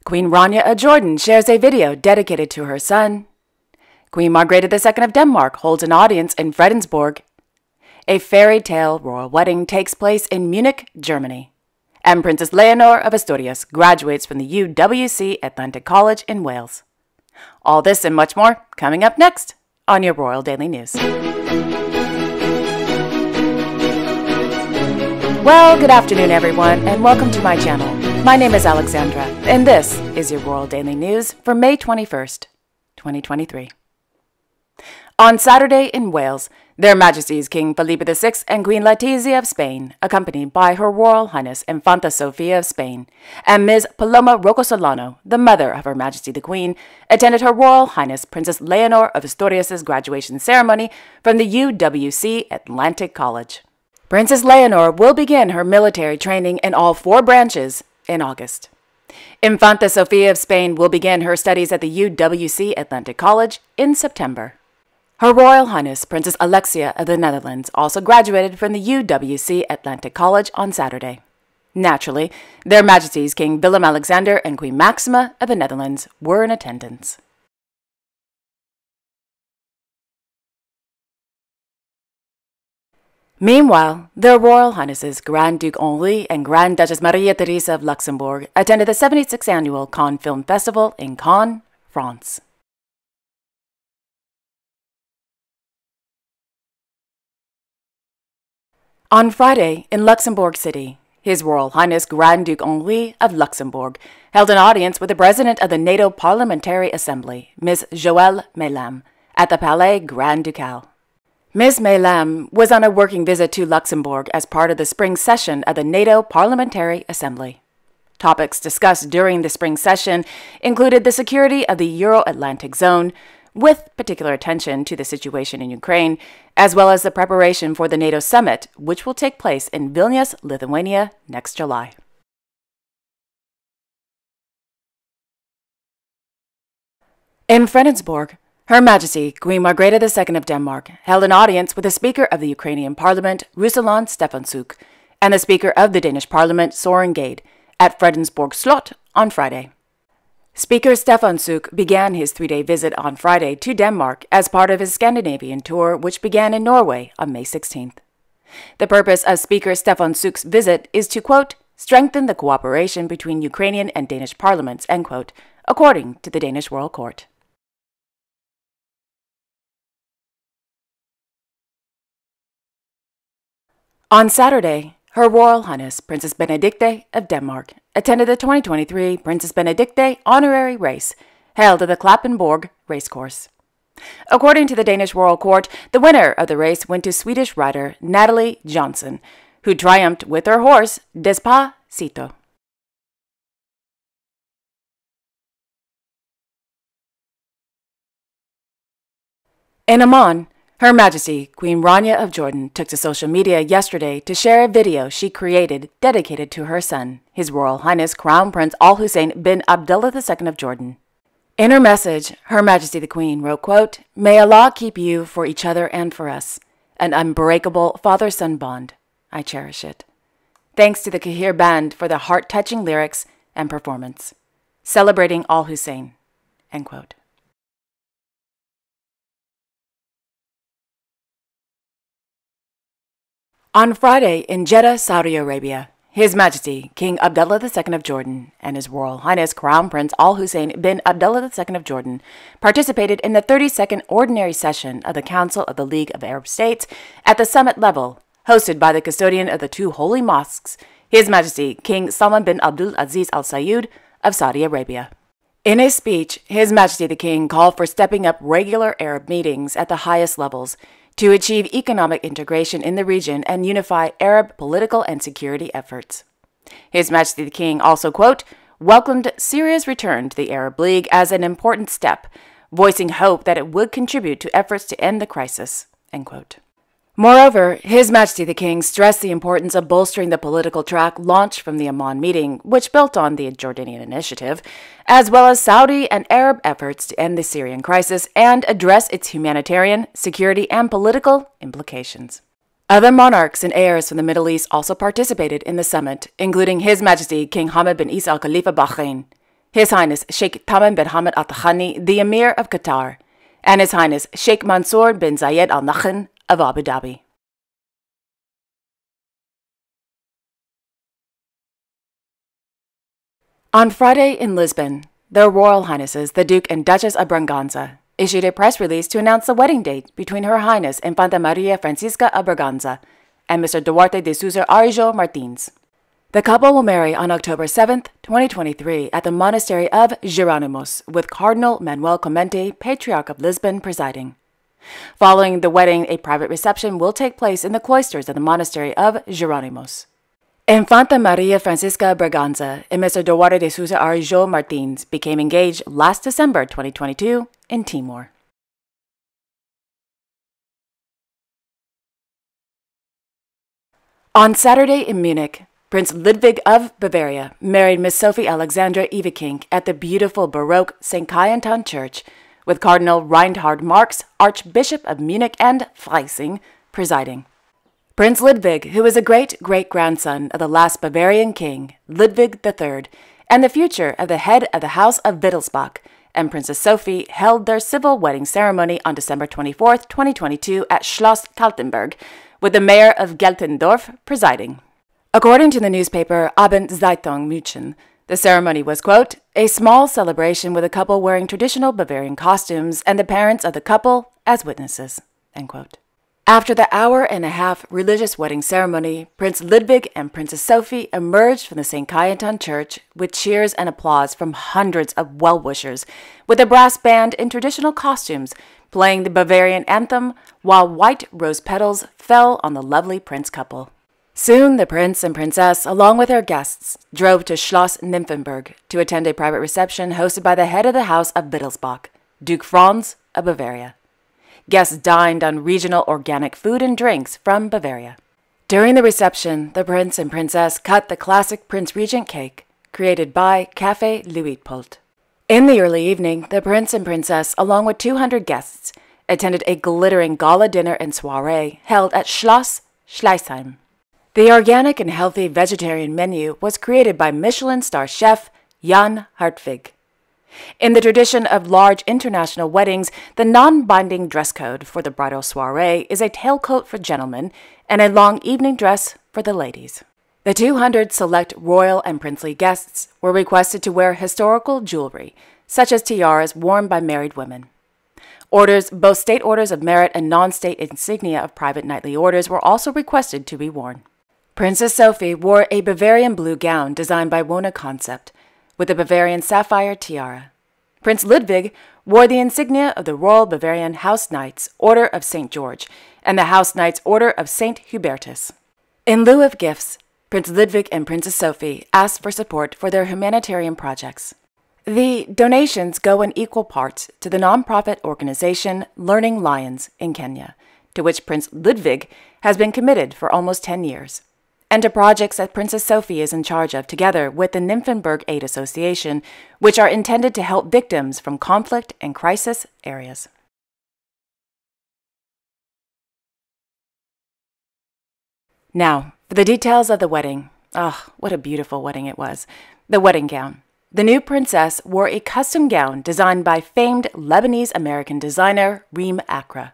Queen Rania of Jordan shares a video dedicated to her son. Queen Margrethe II of Denmark holds an audience in Fredensborg. A fairy tale royal wedding takes place in Munich, Germany. And Princess Leonor of Asturias graduates from the UWC Atlantic College in Wales. All this and much more coming up next on your Royal Daily News. Well, good afternoon, everyone, and welcome to my channel. My name is Alexandra, and this is your Royal Daily News for May 21st, 2023. On Saturday in Wales, Their Majesties King Felipa VI and Queen Letizia of Spain, accompanied by Her Royal Highness Infanta Sofia of Spain, and Ms. Paloma Rocosolano, the mother of Her Majesty the Queen, attended Her Royal Highness Princess Leonor of Asturias' graduation ceremony from the UWC Atlantic College. Princess Leonor will begin her military training in all 4 branches in August. Infanta Sofia of Spain will begin her studies at the UWC Atlantic College in September. Her Royal Highness Princess Alexia of the Netherlands also graduated from the UWC Atlantic College on Saturday. Naturally, Their Majesties King Willem-Alexander and Queen Maxima of the Netherlands were in attendance. Meanwhile, Their Royal Highnesses Grand Duke Henri and Grand Duchess Maria Theresa of Luxembourg attended the 76th Annual Cannes Film Festival in Cannes, France. On Friday, in Luxembourg City, His Royal Highness Grand Duke Henri of Luxembourg held an audience with the President of the NATO Parliamentary Assembly, Ms. Joëlle Melam, at the Palais Grand Ducal. Ms. Melam was on a working visit to Luxembourg as part of the spring session of the NATO Parliamentary Assembly. Topics discussed during the spring session included the security of the Euro-Atlantic zone, with particular attention to the situation in Ukraine, as well as the preparation for the NATO summit, which will take place in Vilnius, Lithuania, next July. In Fredensborg, Her Majesty Queen Margrethe II of Denmark held an audience with the Speaker of the Ukrainian Parliament, Ruslan Stefansuk, and the Speaker of the Danish Parliament, Søren Gade, at Fredensborg Slot on Friday. Speaker Stefansuk began his 3-day visit on Friday to Denmark as part of his Scandinavian tour, which began in Norway on May 16th. The purpose of Speaker Stefansuk's visit is to, quote, strengthen the cooperation between Ukrainian and Danish parliaments, end quote, according to the Danish Royal Court. On Saturday, Her Royal Highness Princess Benedicte of Denmark attended the 2023 Princess Benedicte Honorary Race held at the Klampenborg Racecourse. According to the Danish Royal Court, the winner of the race went to Swedish rider Natalie Johnson, who triumphed with her horse Despacito. In Amman, Her Majesty Queen Rania of Jordan took to social media yesterday to share a video she created dedicated to her son, His Royal Highness Crown Prince Al Hussein bin Abdullah II of Jordan. In her message, Her Majesty the Queen wrote, quote, may Allah keep you for each other and for us, an unbreakable father-son bond. I cherish it. Thanks to the Kahir Band for the heart-touching lyrics and performance. Celebrating Al Hussein, end quote. On Friday in Jeddah, Saudi Arabia, His Majesty King Abdullah II of Jordan and His Royal Highness Crown Prince Al Hussein bin Abdullah II of Jordan participated in the 32nd Ordinary Session of the Council of the League of Arab States at the summit level, hosted by the custodian of the 2 holy mosques, His Majesty King Salman bin Abdul Aziz Al Saud of Saudi Arabia. In his speech, His Majesty the King called for stepping up regular Arab meetings at the highest levels to achieve economic integration in the region and unify Arab political and security efforts. His Majesty the King also, quote, welcomed Syria's return to the Arab League as an important step, voicing hope that it would contribute to efforts to end the crisis, end quote. Moreover, His Majesty the King stressed the importance of bolstering the political track launched from the Amman meeting, which built on the Jordanian initiative, as well as Saudi and Arab efforts to end the Syrian crisis and address its humanitarian, security, and political implications. Other monarchs and heirs from the Middle East also participated in the summit, including His Majesty King Hamad bin Isa Al Khalifa Bahrain, His Highness Sheikh Tamim bin Hamad Al Thani, the Emir of Qatar, and His Highness Sheikh Mansour bin Zayed Al Nahyan of Abu Dhabi. On Friday in Lisbon, their Royal Highnesses, the Duke and Duchess of Braganza, issued a press release to announce the wedding date between Her Highness Infanta Maria Francisca of Braganza and Mr. Duarte de Sousa Arijo Martins. The couple will marry on October 7th, 2023 at the Monastery of Jerónimos, with Cardinal Manuel Clemente, Patriarch of Lisbon, presiding. Following the wedding, a private reception will take place in the cloisters of the Monastery of Jerónimos. Infanta Maria Francisca Braganza and Mr. Duarte de Sousa Arijo Martins became engaged last December 2022 in Timor. On Saturday in Munich, Prince Ludwig of Bavaria married Miss Sophie Alexandra Evekink at the beautiful Baroque St. Cajetan Church, with Cardinal Reinhard Marx, Archbishop of Munich and Freising, presiding. Prince Ludwig, who is a great-great-grandson of the last Bavarian king, Ludwig III, and the future of the head of the House of Wittelsbach, and Princess Sophie held their civil wedding ceremony on December 24, 2022 at Schloss Kaltenberg, with the mayor of Geltendorf presiding. According to the newspaper Abendzeitung München, the ceremony was, quote, a small celebration with a couple wearing traditional Bavarian costumes and the parents of the couple as witnesses, end quote. After the hour-and-a-half religious wedding ceremony, Prince Ludwig and Princess Sophie emerged from the St. Cajetan Church with cheers and applause from hundreds of well-wishers, with a brass band in traditional costumes playing the Bavarian anthem while white rose petals fell on the lovely prince couple. Soon the prince and princess, along with their guests, drove to Schloss Nymphenburg to attend a private reception hosted by the head of the House of Wittelsbach, Duke Franz of Bavaria. Guests dined on regional organic food and drinks from Bavaria. During the reception, the prince and princess cut the classic Prince Regent cake, created by Café Luitpold. In the early evening, the prince and princess, along with 200 guests, attended a glittering gala dinner and soiree held at Schloss Schleißheim. The organic and healthy vegetarian menu was created by Michelin star chef Jan Hartwig. In the tradition of large international weddings, the non-binding dress code for the bridal soiree is a tailcoat for gentlemen and a long evening dress for the ladies. The 200 select royal and princely guests were requested to wear historical jewelry, such as tiaras worn by married women. Orders, both state orders of merit and non-state insignia of private knightly orders, were also requested to be worn. Princess Sophie wore a Bavarian blue gown designed by Wona Concept, with a Bavarian sapphire tiara. Prince Ludwig wore the insignia of the Royal Bavarian House Knights Order of St. George and the House Knights Order of St. Hubertus. In lieu of gifts, Prince Ludwig and Princess Sophie asked for support for their humanitarian projects. The donations go in equal parts to the non-profit organization Learning Lions in Kenya, to which Prince Ludwig has been committed for almost 10 years. And to projects that Princess Sophie is in charge of together with the Nymphenburg Aid Association, which are intended to help victims from conflict and crisis areas. Now, for the details of the wedding. Oh, what a beautiful wedding it was. The wedding gown. The new princess wore a custom gown designed by famed Lebanese-American designer Reem Accra.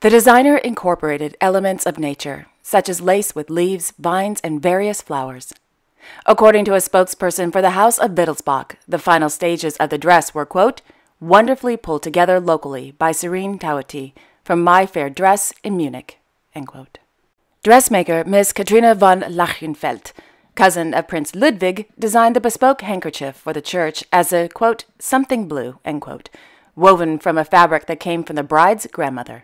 The designer incorporated elements of nature, such as lace with leaves, vines, and various flowers. According to a spokesperson for the House of Wittelsbach, the final stages of the dress were, quote, wonderfully pulled together locally by Serene Tauti from My Fair Dress in Munich, end quote. Dressmaker Miss Katrina von Lachenfeld, cousin of Prince Ludwig, designed the bespoke handkerchief for the church as a, quote, something blue, end quote, woven from a fabric that came from the bride's grandmother.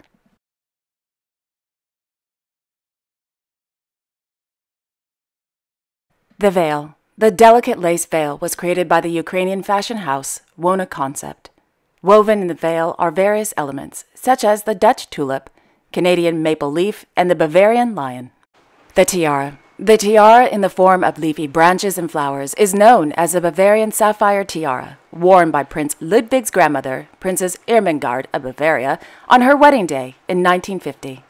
The veil. The delicate lace veil was created by the Ukrainian fashion house Wona Concept. Woven in the veil are various elements, such as the Dutch tulip, Canadian maple leaf, and the Bavarian lion. The tiara. The tiara in the form of leafy branches and flowers is known as the Bavarian sapphire tiara, worn by Prince Ludwig's grandmother, Princess Irmingard of Bavaria, on her wedding day in 1950.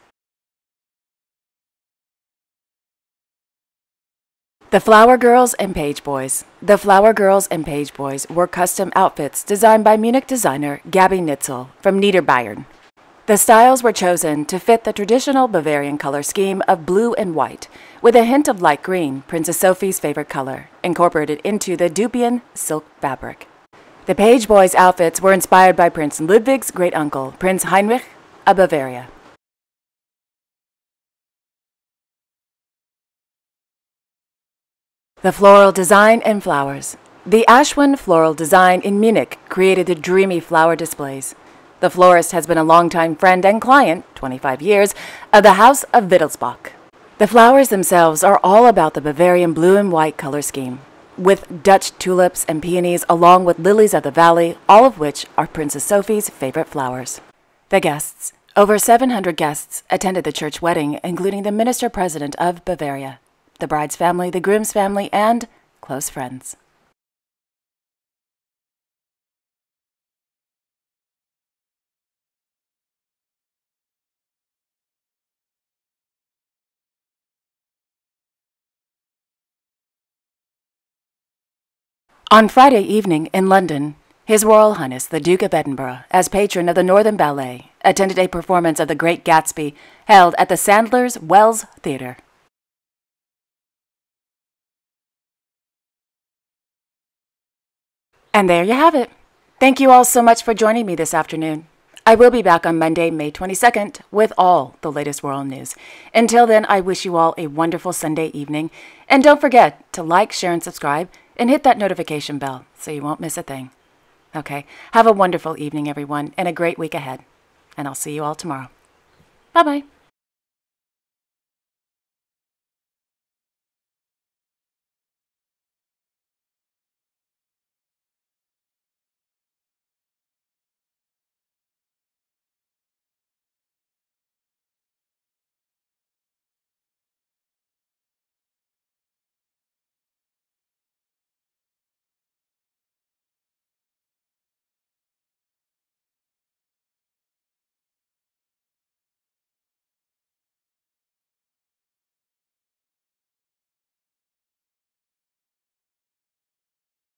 The Flower Girls and Page Boys. The Flower Girls and Page Boys were custom outfits designed by Munich designer Gabi Nitzel from Niederbayern. The styles were chosen to fit the traditional Bavarian color scheme of blue and white, with a hint of light green, Princess Sophie's favorite color, incorporated into the Dupian silk fabric. The Page Boys' outfits were inspired by Prince Ludwig's great-uncle, Prince Heinrich of Bavaria. The floral design and flowers. The Ashwin floral design in Munich created the dreamy flower displays. The florist has been a longtime friend and client, 25 years, of the House of Wittelsbach. The flowers themselves are all about the Bavarian blue and white color scheme, with Dutch tulips and peonies along with lilies of the valley, all of which are Princess Sophie's favorite flowers. The guests. Over 700 guests attended the church wedding, including the minister-president of Bavaria, the bride's family, the groom's family, and close friends. On Friday evening in London, His Royal Highness the Duke of Edinburgh, as patron of the Northern Ballet, attended a performance of The Great Gatsby held at the Sandler's Wells Theatre. And there you have it. Thank you all so much for joining me this afternoon. I will be back on Monday, May 22nd, with all the latest royal news. Until then, I wish you all a wonderful Sunday evening. And don't forget to like, share, and subscribe, and hit that notification bell so you won't miss a thing. Okay, have a wonderful evening, everyone, and a great week ahead. And I'll see you all tomorrow. Bye-bye.